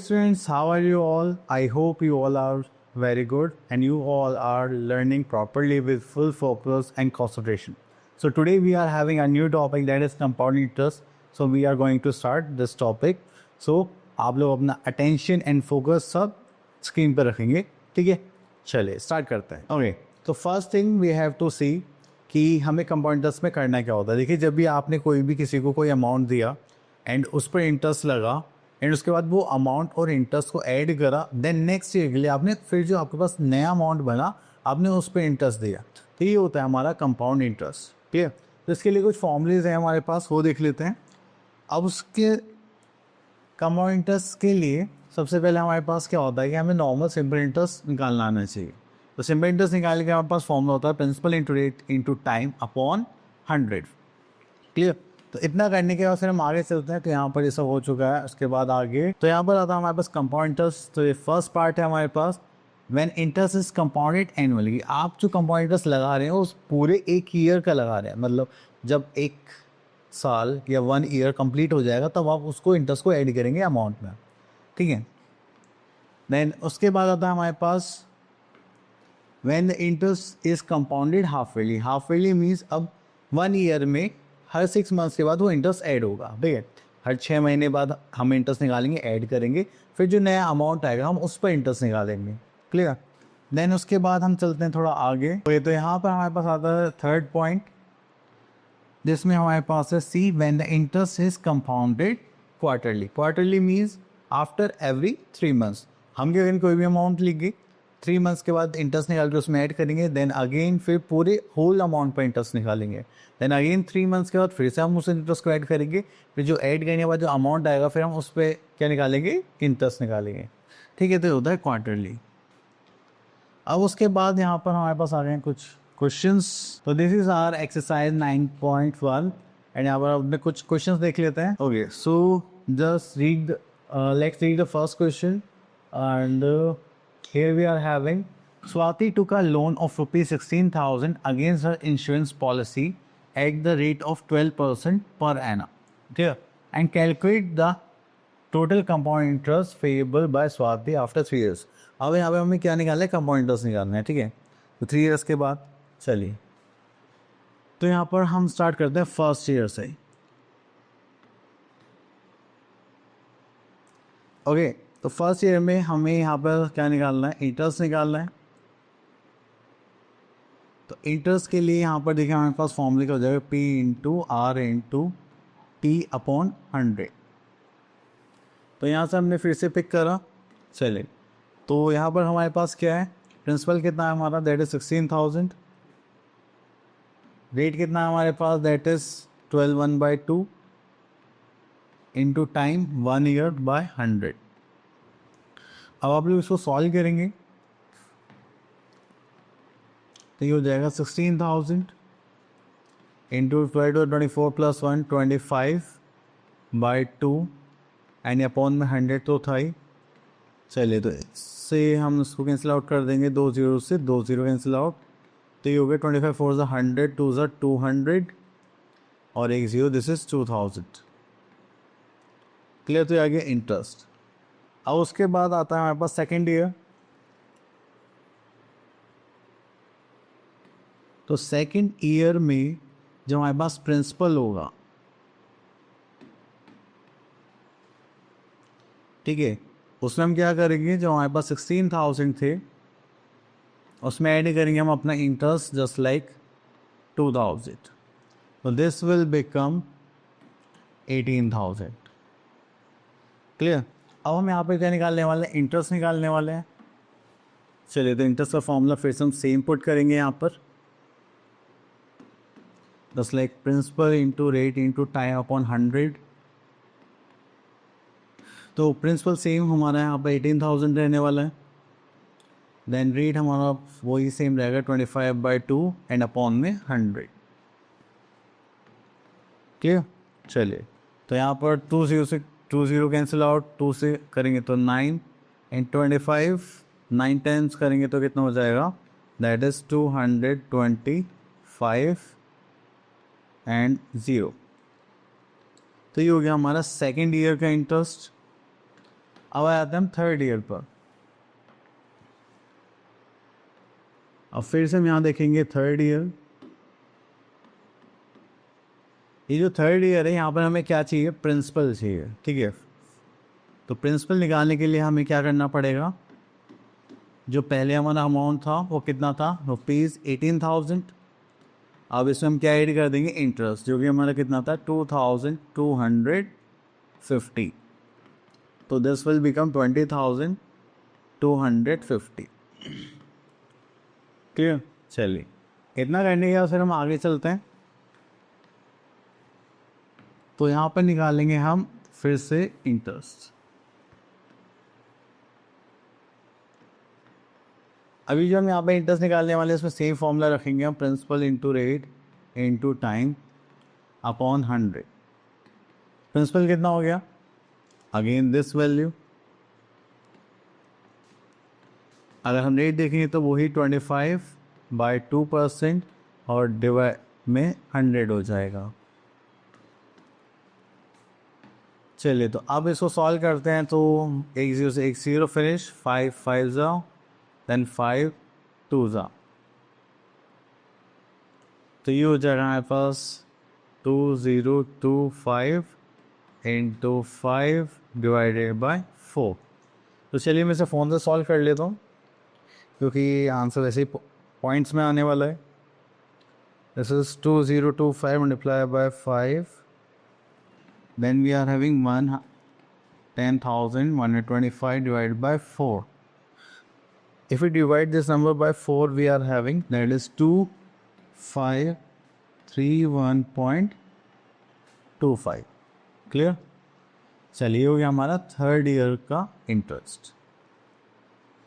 students, how are you all? I hope you all are very good and you all are learning properly with full focus and concentration. So today we are having a new topic, that is compound interest. So we are going to start this topic. So आप लोग अपना attention and focus सब screen पे रखेंगे, ठीक है? चलिए start करते हैं. Okay. तो first thing we have to see कि हमें compound interest में करना क्या होता है. देखिए, जब भी आपने कोई भी किसी को कोई अमाउंट दिया एंड उस पर इंटरेस्ट लगा एंड उसके बाद वो अमाउंट और इंटरेस्ट को ऐड करा, देन नेक्स्ट ईयर के लिए आपने फिर जो आपके पास नया अमाउंट बना आपने उस पर इंटरेस्ट दिया. तो ये होता है हमारा कंपाउंड इंटरेस्ट. ठीक है. तो इसके लिए कुछ फॉर्मूलेज हैं हमारे पास, वो देख लेते हैं. अब उसके कंपाउंड इंटरेस्ट के लिए सबसे पहले हमारे पास क्या होता है कि हमें नॉर्मल सिंपल इंटरेस्ट निकालना आना चाहिए. तो सिंपल इंटरेस्ट निकालने के हमारे पास फॉर्मूला होता है principal into rate into time upon 100. Clear. तो इतना करने के बाद फिर हम आगे चलते हैं. तो यहाँ पर ये सब हो चुका है. उसके बाद आगे तो यहाँ पर आता है हमारे पास कंपाउंड इंटरेस्ट. तो ये फर्स्ट पार्ट है हमारे पास, when interest is compounded annually. आप जो कंपाउंड इंटरेस्ट लगा रहे हैं उस पूरे एक ईयर का लगा रहे हैं, मतलब जब एक साल या 1 ईयर कंप्लीट हो जाएगा तब आप उसको इंटरेस्ट को ऐड करेंगे अमाउंट में. ठीक है. देन उसके बाद आता है हमारे पास when the interest is compounded half yearly. Half yearly means अब 1 ईयर में हर 6 मंथ्स के बाद वो इंटरेस्ट ऐड होगा. ठीक है. हर 6 महीने बाद हम इंटरेस्ट निकालेंगे, ऐड करेंगे, फिर जो नया अमाउंट आएगा हम उस पर इंटरेस्ट निकालेंगे. क्लियर. देन उसके बाद हम चलते हैं थोड़ा आगे. तो यहाँ पर हमारे पास आता है थर्ड पॉइंट, जिसमें हमारे पास है see when the interest is compounded quarterly. Quarterly means after every 3 months. हम क्या करेंगे, कोई भी अमाउंट लिखेंगे, 3 मंथ्स के बाद इंटरेस्ट निकाल के उसमें ऐड करेंगे, देन अगेन फिर पूरे होल अमाउंट पर इंटरेस्ट निकालेंगे, देन अगेन 3 मंथ्स के बाद फिर से हम उस इंटरेस्ट को ऐड करेंगे, फिर जो ऐड करने के बाद जो अमाउंट आएगा फिर हम उस पर क्या निकालेंगे, इंटरेस्ट निकालेंगे. ठीक है. तो होता है क्वार्टरली. अब उसके बाद यहाँ पर हमारे पास आ गए हैं कुछ क्वेश्चंस. तो this is our exercise 9.1 and यहाँ पर अपने कुछ क्वेश्चंस देख लेते हैं. Okay. So just read let's read the first question and here we are having Swati took a loan of rupees 16,000 against her insurance policy at the rate of 12% per annum. There and calculate the total compound interest payable by Swati after 3 years. अब यहाँ पे हमें क्या निकालना है, compound interest निकालना है. ठीक है. तो 3 इयर्स के बाद चलिए, तो यहाँ पर हम स्टार्ट करते हैं फर्स्ट ईयर से. ओके. तो फर्स्ट ईयर में हमें यहाँ पर क्या निकालना है, इंटरेस्ट निकालना है. तो इंटरेस्ट के लिए यहाँ पर देखिए हमारे पास फॉर्मूले का हो जाएगा P into R into T upon 100. तो यहाँ से हमने फिर से पिक करा. चलिए, तो यहाँ पर हमारे पास क्या है, प्रिंसिपल कितना है हमारा, दैट इज 16,000. रेट कितना है हमारे पास, that is 12/2 into time 1 year by 100. अब आप लोग इसको सॉल्व करेंगे तो ये हो जाएगा 16,000 इंटू 12/24 प्लस 1 25/2 एंड अपॉन में 100 तो था ही. चलिए, तो इससे हम इसको कैंसिल आउट कर देंगे, 2 0 से 2 0 कैंसिल आउट. तो ये हो गया 25 4 100 2 200 और 1 0, दिस इज 2000. क्लियर. तो ये आ गया इंटरेस्ट. अब उसके बाद आता है हमारे पास सेकेंड ईयर. तो सेकेंड ईयर में जो हमारे पास प्रिंसिपल होगा, ठीक है, उसमें हम क्या करेंगे, जो हमारे पास 16,000 थे उसमें ऐड करेंगे हम अपना इंटरेस्ट जस्ट लाइक 2,000. तो दिस विल बिकम 18,000. क्लियर. अब हम यहाँ पे क्या निकालने वाले हैं, इंटरेस्ट निकालने वाले हैं. चलिए, तो इंटरेस्ट का फॉर्मूला फिर से हम सेम पुट करेंगे यहाँ पर, just like principal into rate into time upon 100. तो प्रिंसिपल सेम हमारा यहाँ पर 18,000 रहने वाला है. देन रेट हमारा वही सेम रहेगा 25/2 एंड अपॉन में 100. क्लियर. चलिए, तो यहाँ पर 2 0 से 2 0 कैंसिल आउट, 2 से करेंगे तो 9 एंड 25 9 10 करेंगे तो कितना हो जाएगा, दैट इज 225 एंड 0. तो ये हो गया हमारा सेकेंड ईयर का इंटरेस्ट. अब आते हैं हम थर्ड ईयर पर। अब फिर से हम यहाँ देखेंगे थर्ड ईयर। ये जो थर्ड ईयर है यहाँ पर हमें क्या चाहिए, प्रिंसिपल चाहिए, ठीक है। तो प्रिंसिपल निकालने के लिए हमें क्या करना पड़ेगा, जो पहले हमारा अमाउंट था वो कितना था, ₹18,000। अब इसमें हम क्या ऐड कर देंगे, इंटरेस्ट, जो कि हमारा कितना था 2,250। तो दिस विल बिकम 20,250। क्लियर। चलिए इतना करने के बाद फिर हम आगे चलते हैं। तो यहाँ पर निकालेंगे हम फिर से इंटरेस्ट। अभी जो हम यहाँ पे इंटरेस्ट निकालने वाले हैं उसमें सेम फॉर्मूला रखेंगे हम, principal into rate into time upon 100। Principal कितना हो गया, अगेन दिस वैल्यू। अगर हम रेट देखेंगे तो वही 25/2% और डिवाइड में 100 हो जाएगा। चलिए तो अब इसको सॉल्व करते हैं। तो 1 0 से 1 0 फिनिश, 5 5 जाओ, देन 5 2 जा, तो ये हो जाएगा हमारे पास 2025 इंटू 5 डिवाइडेड बाय 4। तो चलिए मैं इसे फ़ोन से सॉल्व कर लेता हूँ, क्योंकि आंसर वैसे ही पॉइंट्स में आने वाला है। This is 2025 multiply by 5, then we are having 10,125 divided by 4. If we divide this number by 4, we are having that is 2531.25. Clear. चलिए हो गया हमारा थर्ड ईयर का इंटरेस्ट।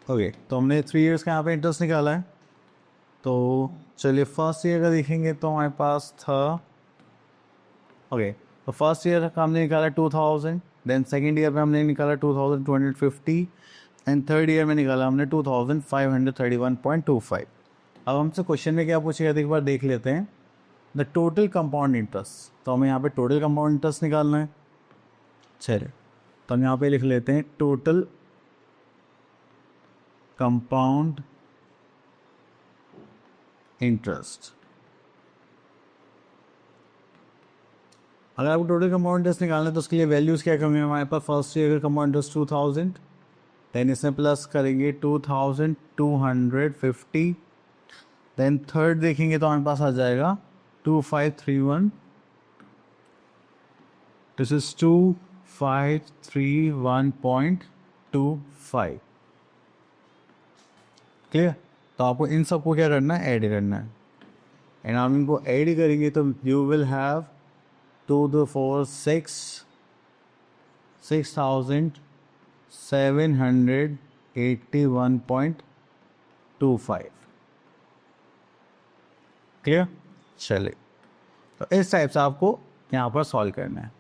ओके, तो हमने 3 इयर्स का यहाँ पे इंटरेस्ट निकाला है। तो चलिए फर्स्ट ईयर का देखेंगे तो हमारे पास था, ओके, तो फर्स्ट ईयर का हमने निकाला 2000, देन सेकेंड ईयर में हमने निकाला 2250, एंड थर्ड ईयर में निकाला हमने 2531.25। अब हमसे क्वेश्चन में क्या पूछेगा एक बार देख लेते हैं। द टोटल कंपाउंड इंटरेस्ट, तो हमें यहाँ पे टोटल कंपाउंड इंटरेस्ट निकालना है। चलिए तो हम यहाँ पे लिख लेते हैं टोटल कंपाउंड इंटरेस्ट। अगर आपको टोटल कंपाउंड इंटरेस्ट निकालना है तो उसके लिए वैल्यूज़ क्या करेंगे हमारे पास। फर्स्ट ईयर का कंपाउंड इंटरेस्ट 2000, देन इसमें प्लस करेंगे 2250, देन थर्ड देखेंगे तो हमारे पास आ जाएगा 2531, दिस इज 2531.25। क्लियर। तो आपको इन सबको क्या करना है, ऐड करना है, एंड आप इनको ऐड करेंगे तो यू विल हैव 2 2 4 6,781.25। क्लियर। चलिए तो इस टाइप से आपको यहाँ पर सॉल्व करना है।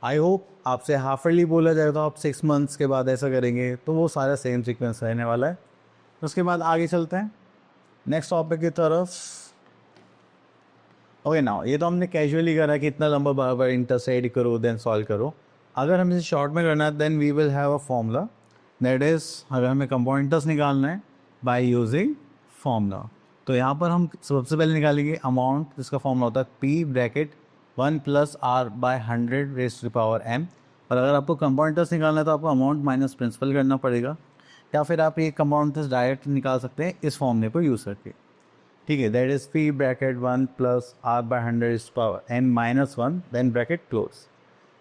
आई होप आपसे हाफ ईयरली बोला जाए तो आप 6 मंथ्स के बाद ऐसा करेंगे तो वो सारा सेम सीक्वेंस रहने वाला है। तो उसके बाद आगे चलते हैं नेक्स्ट टॉपिक की तरफ। ओके नाउ, ये तो हमने कैजुअली करा कि इतना लंबा बार बार इंटरेस्ट ऐड करो देन सॉल्व करो। अगर हमें शॉर्ट में करना है then we will have a formula, that is अगर हमें कंपाउंड इंटरेस्ट निकालना है बाय यूजिंग फॉर्मूला, तो यहाँ पर हम सबसे पहले निकालेंगे अमाउंट, जिसका फॉर्मूला होता है P ब्रैकेट 1 + R/100⁻m। और अगर आपको कंपाउंड इंटरेस्ट निकालना है तो आपको अमाउंट माइनस प्रिंसिपल करना पड़ेगा, या फिर आप ये कंपाउंड इंटरेस्ट डायरेक्ट निकाल सकते हैं इस फॉर्मूले को यूज़ करके। ठीक है, that is P bracket 1 + R/100⁻n-1 then bracket close.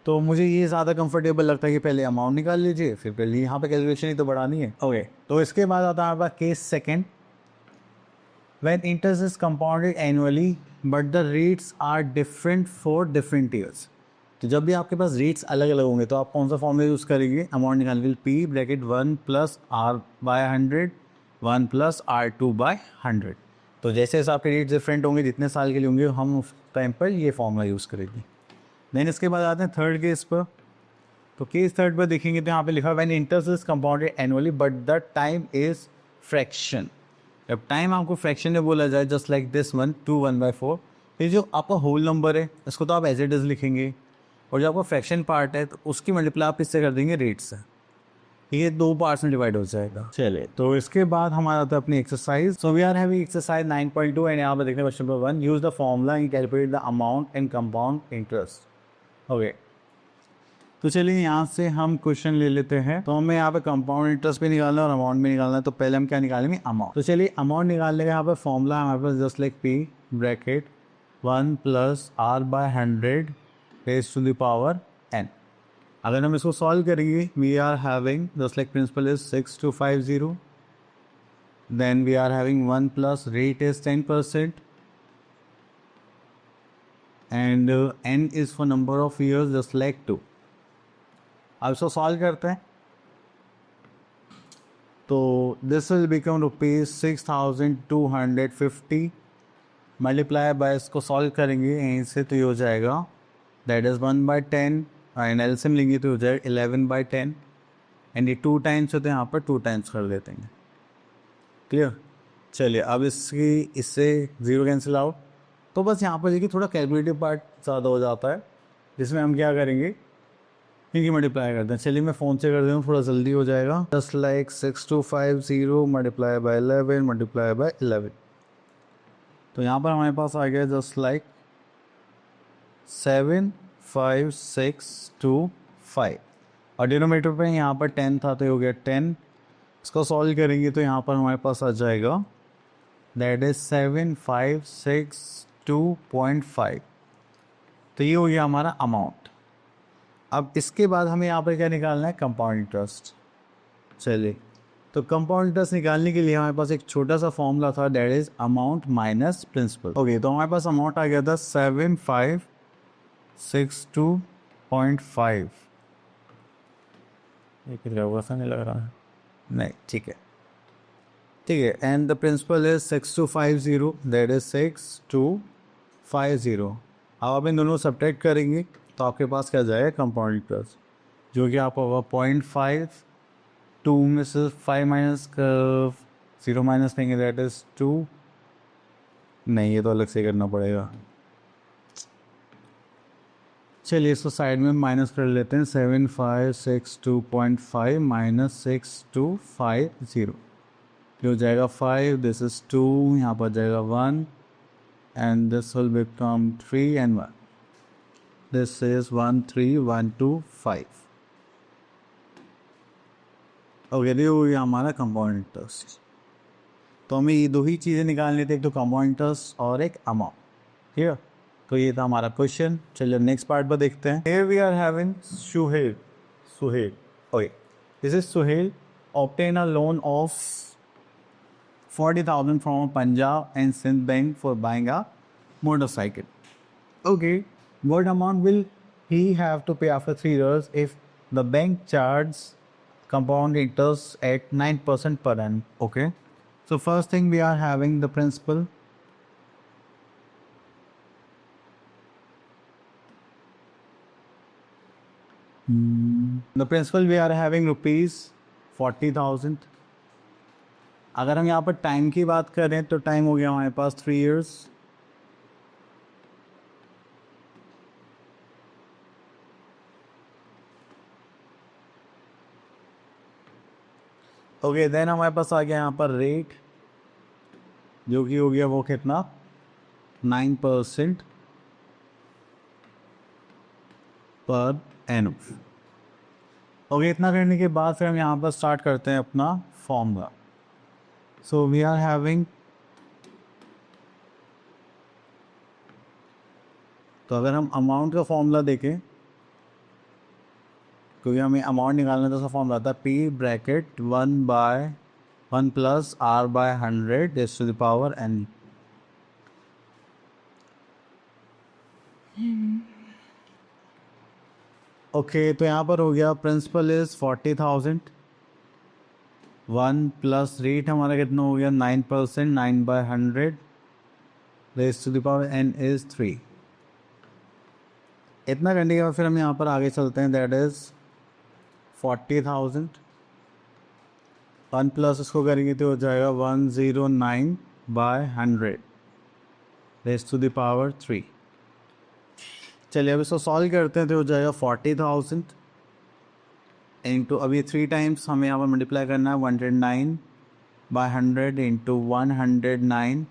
तो मुझे ये ज़्यादा कंफर्टेबल लगता है कि पहले अमाउंट निकाल लीजिए, फिर पहले यहाँ पे कैलकुलेशन ही तो बढ़ानी है। ओके, तो इसके बाद आता है हमारे पास case second, when interest is compounded annually but the rates are different for different years। तो जब भी आपके पास रेट्स अलग अलग होंगे तो आप कौन सा फॉर्मूला यूज़ करेंगे, अमाउंट निकालने के लिए P ब्रैकेट 1 + R/100 1 + R/2/100। तो जैसे जैसे आपके रेट्स डिफरेंट होंगे, जितने साल के लिए होंगे, हम उस टाइम पर ये फॉर्मूला यूज़ करेंगे। देन इसके बाद आते हैं थर्ड केस पर। तो केस थर्ड पर देखेंगे तो यहाँ पे लिखा है when interest is compounded annually but the time is fraction. जब टाइम आपको फ्रैक्शन में बोला जाए, जस्ट लाइक दिस वन 2 1/4, ये जो आपका होल नंबर है इसको तो आप एज इट इज़ लिखेंगे, और जो आपका फ्रैक्शन पार्ट है तो उसकी मल्टीप्लाई आप इससे कर देंगे रेट से। ये 2 पार्ट्स में डिवाइड हो जाएगा। चलिए, तो इसके बाद हमारा आता है अपनी exercise. So we are having exercise 9.2 and यहाँ पर देखते हैं question number 1, use the formula and calculate the amount and compound interest. Okay, तो चलिए यहाँ से हम क्वेश्चन ले लेते हैं। तो हमें यहाँ पे कंपाउंड इंटरेस्ट भी निकालना है और अमाउंट भी निकालना है। तो पहले हम क्या निकालेंगे, अमाउंट। तो चलिए अमाउंट निकालने का यहाँ पे फॉर्मूला हमारे पास just like P bracket 1 + r/100 raise to the power n। अगर हम इसको सॉल्व करेंगे, we are having just like principal is 6250, then we are having 1 + rate is 10% and n is for number of years just like 2। अब इसको solve करते हैं, तो this will become ₹6250 multiply by, इसको सॉल्व करेंगे यहीं से तो ये हो जाएगा दैट इज़ 1/10 एंड एलसीएम लेंगे तो हो जाएगा 11/10 एंड ये 2 टाइम्स होते हैं, यहाँ पर 2 टाइम्स कर देते हैं। क्लियर। चलिए अब इससे 0 कैंसिल आउट, तो बस यहाँ पर देखिए थोड़ा कैलकुलेटिव पार्ट ज़्यादा हो जाता है, जिसमें हम क्या करेंगे, इनकी मल्टीप्लाई करते हैं। चलिए मैं फ़ोन से कर दूँ, थोड़ा जल्दी हो जाएगा। Just like 6250 multiply bye 11 multiply by 11, तो यहाँ पर हमारे पास आ गया जस्ट लाइक 75625 और डिनोमीटर पे यहाँ पर 10 था तो ये हो गया 10। इसको सॉल्व करेंगे तो यहाँ पर हमारे पास आ जाएगा दैट इज 7562.5। तो ये हो गया हमारा अमाउंट। अब इसके बाद हमें यहाँ पर क्या निकालना है, कंपाउंड इंटरेस्ट। चलिए, तो कंपाउंड इंटरेस्ट निकालने के लिए हमारे पास एक छोटा सा फॉर्मूला था, that is amount minus principal. Okay, तो हमारे पास अमाउंट आ गया था 7562.5। ये कितना वैसा नहीं लग रहा है, नहीं ठीक है ठीक है, and the principal is 6250 that is 6250। अब आप इन दोनों सब्ट्रैक्ट करेंगे तो आपके पास क्या जाएगा, कंपाउंड इंटरेस्ट, जो कि आपका होगा 0.5, 2 में से 5 माइनस 0 माइनस देंगे दैट इज 2, नहीं ये तो अलग से करना पड़ेगा। चलिए इसको साइड में माइनस कर लेते हैं, 7562.5 माइनस 6250, जो जाएगा 5, दिस इज 2, यहाँ पर जाएगा 1 and this will become 3 and 1, this is 13125। Okay, ये हो गया हमारा कंपाउंड इंटरेस्ट। तो हमें ये 2 ही चीज़ें निकालनी थी, एक तो कंपाउंड इंटरेस्ट और एक अमाउंट। ठीक है, तो ये था हमारा क्वेश्चन। चलिए नेक्स्ट पार्ट पर देखते हैं। Here we are having Suhail. Okay, this is Suhail obtain a loan of 40,000 from Punjab and Sindh Bank for buying a motorcycle. Okay, what amount will he have to pay after 3 years if the bank charges compound interest at 9% per annum? Okay, so first thing we are having the principal. The principal we are having ₹40,000। अगर हम यहाँ पर time की बात करें तो time हो गया हमारे पास 3 years। ओके, देन हमारे पास आ गया यहाँ पर रेट, जो कि हो गया वो कितना, 9% पर एनम। ओके, इतना करने के बाद फिर हम यहाँ पर स्टार्ट करते हैं अपना formula. So we are having, तो अगर हम अमाउंट का फॉर्मूला देखें, क्योंकि हमें अमाउंट निकालना था, फॉर्मूला था P bracket 1 + r/100 raise to the power n। Okay, तो यहाँ पर हो गया प्रिंसिपल इज 40,000, 1 प्लस रेट हमारा कितना हो गया 9%, 9/100 raise to the power n is 3। इतना करने के बाद फिर हम यहाँ पर आगे चलते हैं, दैट इज 40,000, 1 प्लस इसको करेंगे तो हो जाएगा 109/100 रेज़ टू द पावर 3। चलिए अब इसको सॉल्व करते हैं तो हो जाएगा 40,000 इंटू अभी 3 टाइम्स हमें यहाँ पर मल्टीप्लाई करना है 109 by 100 into 109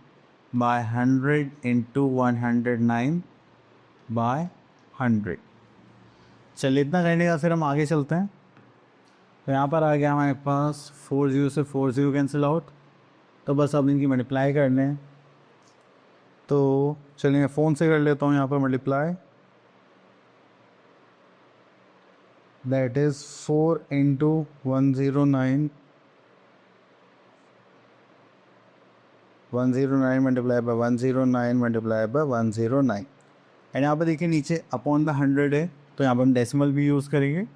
by 100 into 109 by 100। चलिए इतना करने का फिर हम आगे चलते हैं। तो यहाँ पर आ गया हमारे पास 40 से 40 कैंसिल आउट, तो बस अब इनकी मल्टीप्लाई करने हैं। तो चलिए मैं फ़ोन से कर लेता हूँ यहाँ पर multiply. That is 4 into 109 multiply by 109 multiply by 109। And यहाँ पर देखिए नीचे अपॉन द 100 है, तो यहाँ पर हम डेसिमल भी यूज़ करेंगे।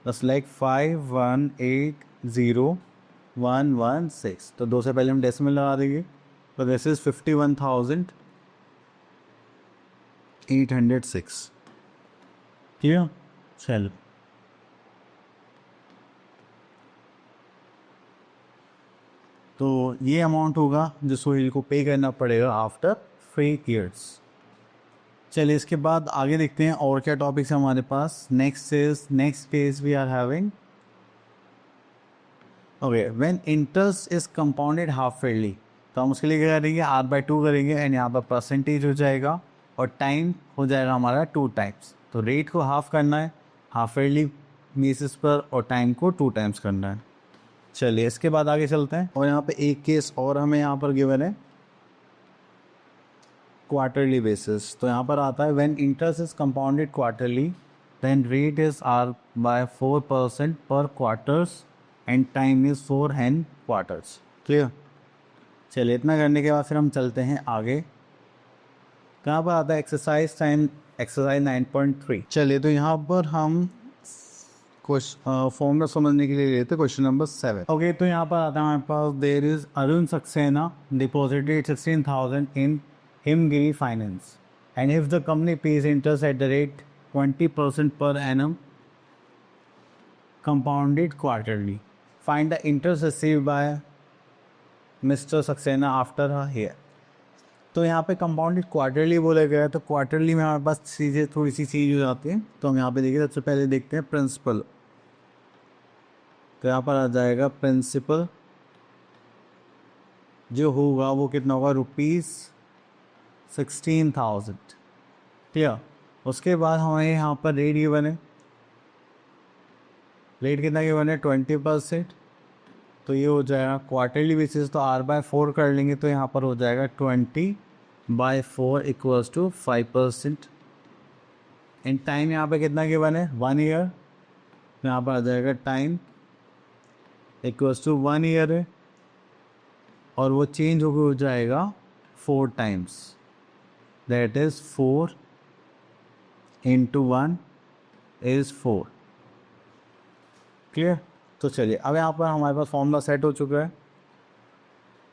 बस लाइक 5180,116, तो 2 से पहले हम डेसिमल लगा देंगे। तो दिस इज़ 51,806। क्लियर? चलो तो ये अमाउंट होगा जो सोहेल को पे करना पड़ेगा आफ्टर 3 ईयर्स। चलिए इसके बाद आगे देखते हैं और क्या टॉपिक्स है हमारे पास। Next case we are having okay when interest is compounded half yearly, तो हम उसके लिए क्या करेंगे R/2 करेंगे एंड यहाँ पर परसेंटेज हो जाएगा और टाइम हो जाएगा हमारा 2 टाइम्स। तो रेट को हाफ करना है हाफ ईयरली बेसिस पर और टाइम को 2 टाइम्स करना है। चलिए इसके बाद आगे चलते हैं और यहाँ पे एक केस और हमें यहाँ पर गिवन है क्वार्टरली बेसिस। तो यहाँ पर आता है when interest is compounded quarterly then rate is R/4% per quarters and time is 4 n quarters. Clear? चलिए इतना करने के बाद फिर हम चलते हैं आगे। कहाँ पर आता है एक्सरसाइज 9.3। चलिए तो यहाँ पर हम फॉर्मूला समझने के लिए लेते क्वेश्चन नंबर 7। ओके तो यहाँ पर आता है हमारे पास there is Arun Saxena deposited 16,000 in Himgiri Finance and if the company pays interest at the rate 20% per annum compounded quarterly, find the interest received by mister Saxena after a year. तो यहाँ पे कंपाउंडेड क्वार्टरली बोला गया है, तो क्वार्टरली में हमारे पास चीज़ें थोड़ी सी चीज़ हो जाती है। तो हम यहाँ पे देखिए सबसे पहले देखते हैं प्रिंसिपल। तो यहाँ पर आ जाएगा प्रिंसिपल जो होगा वो कितना होगा ₹16,000। क्लियर? उसके बाद हमारे यहाँ पर रेट गिवन है, रेट कितना गिवन है 20%। तो ये हो जाएगा क्वार्टरली बेसिस, तो R/4 कर लेंगे तो यहाँ पर हो जाएगा 20/4 इक्वल्स टू 5%। एंड टाइम यहाँ पे कितना गिवन है 1 ईयर, तो यहाँ पर आ जाएगा टाइम इक्वल्स टू 1 ईयर है और वो चेंज हो जाएगा 4 times, that is 4 into 1 is 4। Clear? तो चलिए अब यहाँ पर हमारे पास फॉर्मूला सेट हो चुका है।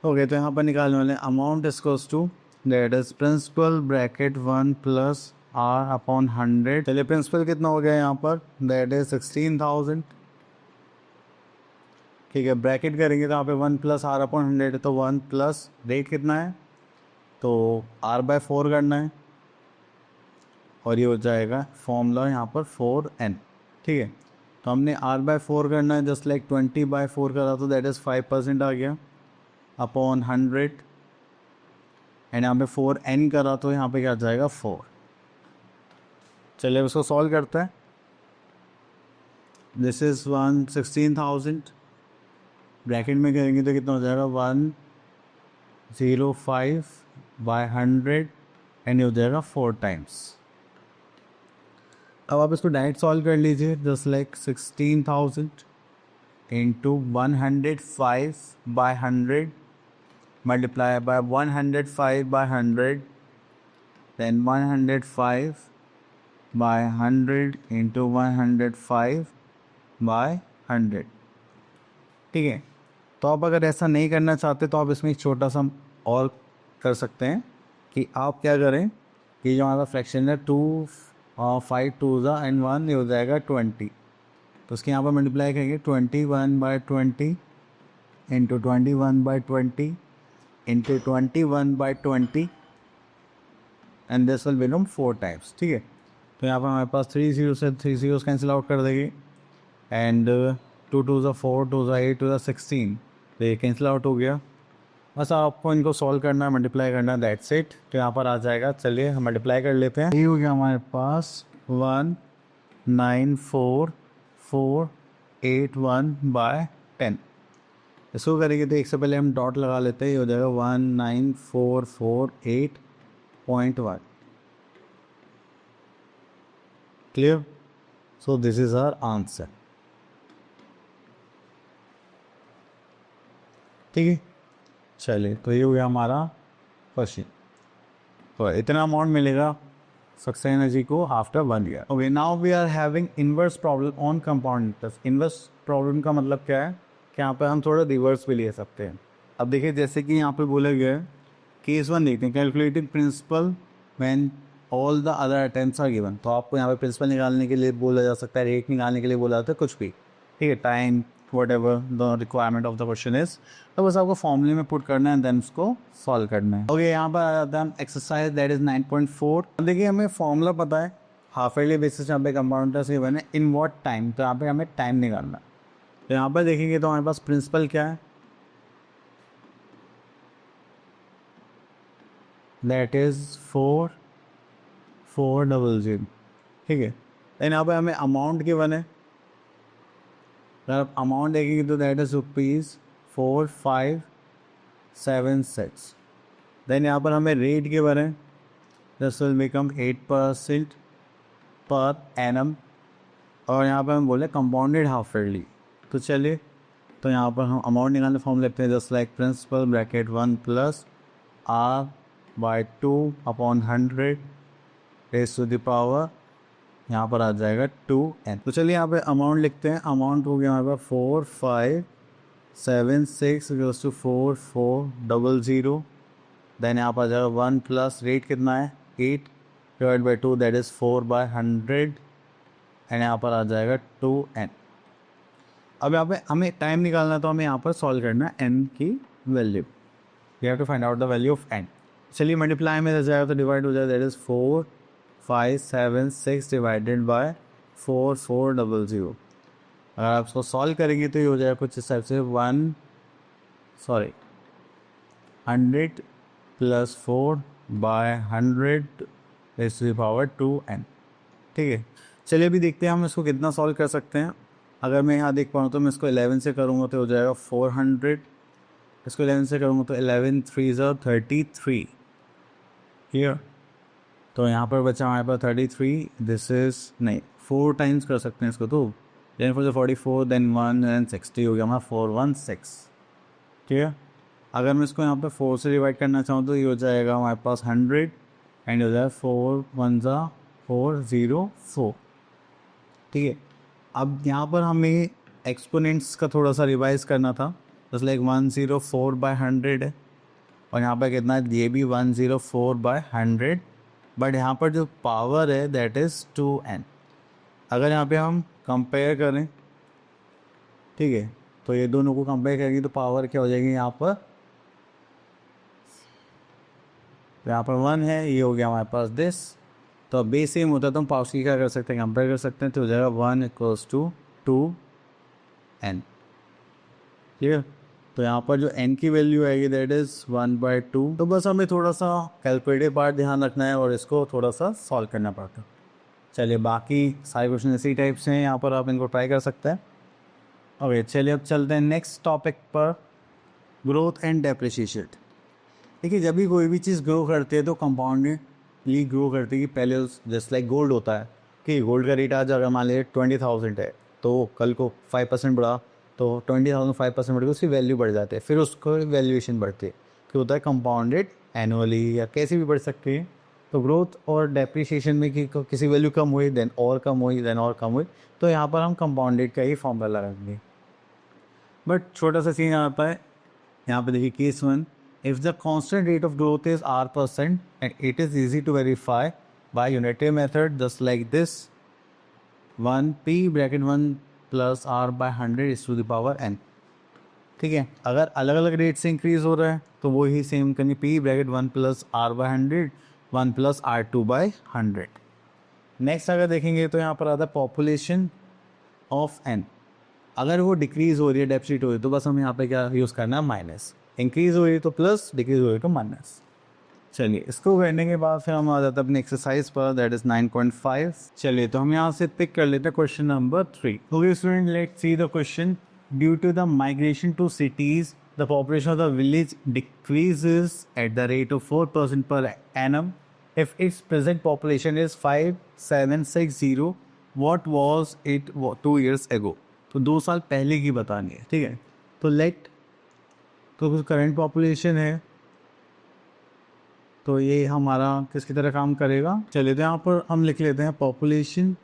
ओके तो यहाँ पर निकालने वाले amount equals to that is principal bracket 1 plus R/100। चलिए प्रिंसिपल कितना हो गया यहाँ पर दैट इज 16,000। ठीक है ब्रैकेट करेंगे तो यहाँ पे 1 प्लस R/100 है, तो 1 प्लस रेट कितना है तो R/4 करना है और ये हो जाएगा फॉर्मूला यहाँ पर 4n। ठीक है तो हमने R/4 करना है जस्ट लाइक 20/4 करा तो दैट इज़ 5% आ गया अपॉन 100 एंड यहाँ पे 4n करा तो यहाँ पे क्या आ जाएगा 4। चलिए उसको सॉल्व करते हैं। दिस इज़ 16,000 ब्रैकेट में करेंगे तो कितना हो जाएगा 105/100 एंड ये हो जाएगा 4 टाइम्स। अब आप इसको डायरेक्ट सॉल्व कर लीजिए just like 16,000 into 105/100 multiply by 105/100 then 105/100 into 105/100। ठीक है तो आप अगर ऐसा नहीं करना चाहते तो आप इसमें एक छोटा सा और कर सकते हैं कि आप क्या करें कि जो हमारा फ्रैक्शन है 2 5 2 एंड 1 ये हो जाएगा 20। तो उसके यहाँ पर मल्टीप्लाई करेंगे 21/20 into 21/20 into 21/20 and this will become 4 times. ठीक है तो यहाँ पर हमारे पास 3 0 से 3 0 कैंसिल आउट कर देंगे एंड 2 2 ज़ा 4, 2 ज़ा 8, 2 ज़ा 16, तो ये कैंसिल आउट हो गया। बस आपको इनको सॉल्व करना है, मल्टीप्लाई करना है, दैट्स इट। तो यहाँ पर आ जाएगा। चलिए हम मल्टीप्लाई कर लेते हैं। ये हो गया हमारे पास 194,481/10। इसको करेंगे तो एक से पहले हम डॉट लगा लेते हैं। ये हो जाएगा 19448.1। Clear? So this is our answer. ठीक है, चलिए तो ये हो गया हमारा क्वेश्चन। तो इतना अमाउंट मिलेगा सक्सेस एनर्जी को after 1 year. Okay, now we are having inverse problem on compound interest. Inverse problem का मतलब क्या है कि यहाँ पे हम थोड़ा रिवर्स भी ले सकते हैं। अब देखिए, जैसे कि यहाँ पे बोला गया है, केस 1 देखते हैं, calculating principal when all the other attempts are given. तो आपको यहाँ पे प्रिंसिपल निकालने के लिए बोला जा सकता है, रेट निकालने के लिए बोला जाता है, कुछ भी। ठीक है, time, whatever the requirement of the question is, तो बस आपको फॉर्मूले में पुट करना है, देन उसको सॉल्व करना है। ओके, यहाँ पर आ जाता है एक्सरसाइज दैट इज 9.4। देखिए, हमें फॉर्मूला पता है, हाफ ईयरली बेसिस यहाँ पे कंपाउंडर से बने इन व्हाट टाइम, तो यहाँ पे हमें टाइम निकालना है। तो यहाँ पर देखेंगे तो हमारे पास प्रिंसिपल क्या है, दैट इज 4400। ठीक है, देन यहाँ पे हमें अमाउंट गिवन है। अगर अमाउंट देखेंगे तो दैट इज ₹4576। देन यहाँ पर हमें रेट के बारे में, this will become 8% per annum. और यहाँ पर हम बोले कंपाउंडेड हाफ ईयरली। तो चलिए, तो यहाँ पर हम अमाउंट निकालने फॉर्म लेते हैं, just like principal bracket 1 + R/2/100 raise to the power, यहाँ पर आ जाएगा 2n। तो चलिए यहाँ पे अमाउंट लिखते हैं। अमाउंट हो गया हमारे पास 4576 गोज़ टू 4400। देन यहाँ पर आ जाएगा 1 प्लस रेट कितना है 8/2, दैट इज़ 4/100, एंड यहाँ पर आ जाएगा 2n। अब यहाँ पे हमें टाइम निकालना है, तो हमें यहाँ पर सॉल्व करना है n की value. We have to find out the value of n। चलिए मल्टीप्लाई में आ जाएगा तो डिवाइड हो जाएगा, दैट इज़ 4576 डिवाइडेड बाय 4400। अगर आप इसको सॉल्व करेंगे तो ये हो जाएगा कुछ इस टाइप से 100 + 4/100 rays to the power 2n। ठीक है, चलिए अभी देखते हैं हम इसको कितना सॉल्व कर सकते हैं। अगर मैं यहाँ देख पाऊँ तो मैं इसको 11 से करूँगा तो हो जाएगा 400। इसको 11 से करूँगा तो 11 3 ज़ा 33। क्लियर? तो यहाँ पर बचा हमारे पास 33, दिस इज़ नहीं 4 टाइम्स कर सकते हैं इसको, तो देन 4 44, देन 1 एंड 60 हो गया हमारा 416। ठीक है, अगर मैं इसको यहाँ पे 4 से डिवाइड करना चाहूँ तो ये हो जाएगा हमारे पास 100, एंड हो जाएगा 4 1 ज़ा 404। ठीक है, अब यहाँ पर हमें एक्सपोनेंट्स का थोड़ा सा रिवाइज करना था, जस्ट लाइक 104/100 है, और यहाँ पर कितना है, ये भी 104/100, बट यहाँ पर जो पावर है दैट इज़ 2n। अगर यहाँ पे हम कंपेयर करें, ठीक है, तो ये दोनों को कंपेयर करेंगे तो पावर क्या हो जाएगी, यहाँ पर 1 है, ये हो गया हमारे पास दिस। तो अब बेस सेम होता है तो हम पावर्स की क्या कर सकते हैं, कंपेयर कर सकते हैं, तो हो जाएगा 1 = 2n। ठीक है, तो यहाँ पर जो n की वैल्यू आएगी दैट इज़ 1/2। तो बस हमें थोड़ा सा कैलकुलेटिव पार्ट ध्यान रखना है और इसको थोड़ा सा सॉल्व करना पड़ता है। चलिए, बाकी सारे क्वेश्चन इसी टाइप से हैं, यहाँ पर आप इनको ट्राई कर सकते हैं। ओके, चलिए अब चलते हैं नेक्स्ट टॉपिक पर, ग्रोथ एंड डेप्रिसिएशन। देखिए, जब भी कोई भी चीज़ ग्रो करती है तो कंपाउंडली ग्रो करती है। पहले जस्ट लाइक गोल्ड होता है कि गोल्ड का रेट आज अगर मान लीजिए 20,000 है, तो कल को 5% बढ़ा तो 20,000 5% बढ़ गई, उसकी वैल्यू बढ़ जाती है, फिर उसको वैल्यूएशन बढ़ती है, कि होता है कंपाउंडेड एनुअली या कैसे भी बढ़ सकती है। तो ग्रोथ और डेप्रिसिएशन में कि किसी वैल्यू कम हुई, देन और कम हुई, देन और कम हुई, तो यहाँ पर हम कंपाउंडेड का ही फॉर्मूला लगाएंगे। बट छोटा सा सीन आता है यहाँ पे, देखिए case 1, if the constant rate of growth is R% and it is easy to verify by unitary method, just like this 1p(1 + R/100 = to the power n। ठीक है, अगर अलग अलग रेट से इंक्रीज़ हो रहा है तो वो ही सेम करेंगे, p(1 + R/100 1 + R2/100। नेक्स्ट अगर देखेंगे तो यहाँ पर आता है पॉपुलेशन ऑफ n। अगर वो डिक्रीज हो रही है, डेफिसिट हो रही है, तो बस हम यहाँ पे क्या यूज़ करना है, माइनस। इंक्रीज हो रही है तो प्लस, डिक्रीज हो रही है तो माइनस। चलिए, इसको करने के बाद फिर हम आ जाते हैं अपने एक्सरसाइज पर, दैट इज 9.5। चलिए, तो हम यहाँ से पिक कर लेते हैं question number 3। Okay student, let's see the question. Due to the migration to cities, the population of the village decreases at the rate of 4% per annum. If it's present population is 5760, what was it 2 years ago? तो 2 साल पहले की बतानी है, ठीक है। तो current population है, तो ये हमारा किसकी तरह काम करेगा। चलिए, तो यहाँ पर हम लिख लेते हैं पॉपुलेशन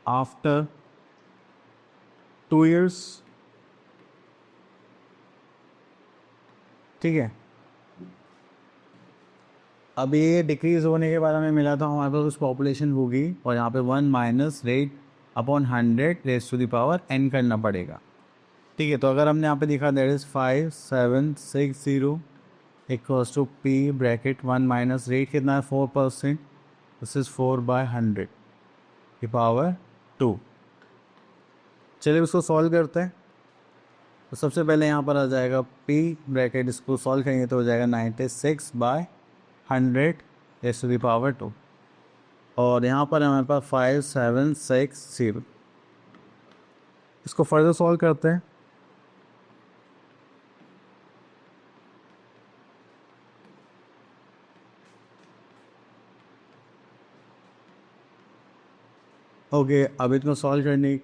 आफ्टर 2 years, ठीक है। अब ये डिक्रीज होने के बाद हमें मिला था, हमारे पास कुछ पॉपुलेशन होगी और यहाँ पे 1 minus rate upon 100 raise to the power n करना पड़ेगा, ठीक है। तो अगर हमने यहाँ पे देखा that is 5760 equals to P bracket 1 minus rate कितना है 4%, दिस इज़ 4/100 की पावर 2। चलिए उसको सॉल्व करते हैं। तो सबसे पहले यहाँ पर आ जाएगा p ब्रैकेट, इसको सॉल्व करेंगे तो हो जाएगा 96/100 रेज टू द पावर 2, और यहाँ पर हमारे पास 5760। इसको फर्दर सॉल्व करते हैं। ओके, अब इसको सॉल्व करने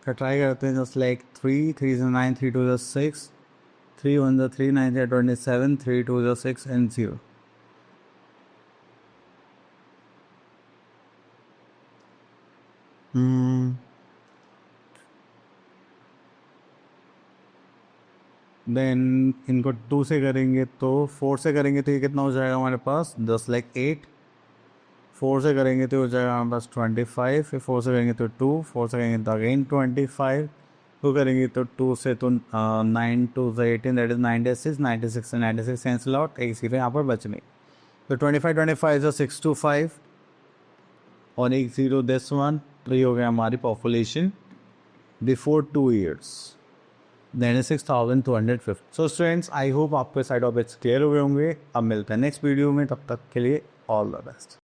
का ट्राई करते हैं। Just like 3 3 is 9, 3 2 is 6, 3 1 is 3, 9 is 27, 3 2 is 6 and 0। Then इनको 2 से करेंगे तो 4 से करेंगे तो ये कितना हो जाएगा हमारे पास 10 लाइक 8। 4 से करेंगे तो हो जाएगा हमारे पास 25, फिर 4 से करेंगे तो 2, 4 से करेंगे तो अगेन 25, 2 करेंगे तो 2 से तो 9 2 18, दैट इज 96, 96 से 96 कैंसिल आउट, एक सीधे यहाँ पर बच नहीं। तो 25 25 इज 625 और एक 0 दिस वन। तो ये हो गया हमारी population before 2 years, that is 6250। So students, I hope आपके साइड ऑफ इट्स क्लियर हुए होंगे। अब मिलते हैं नेक्स्ट वीडियो में, तब तक के लिए ऑल द बेस्ट।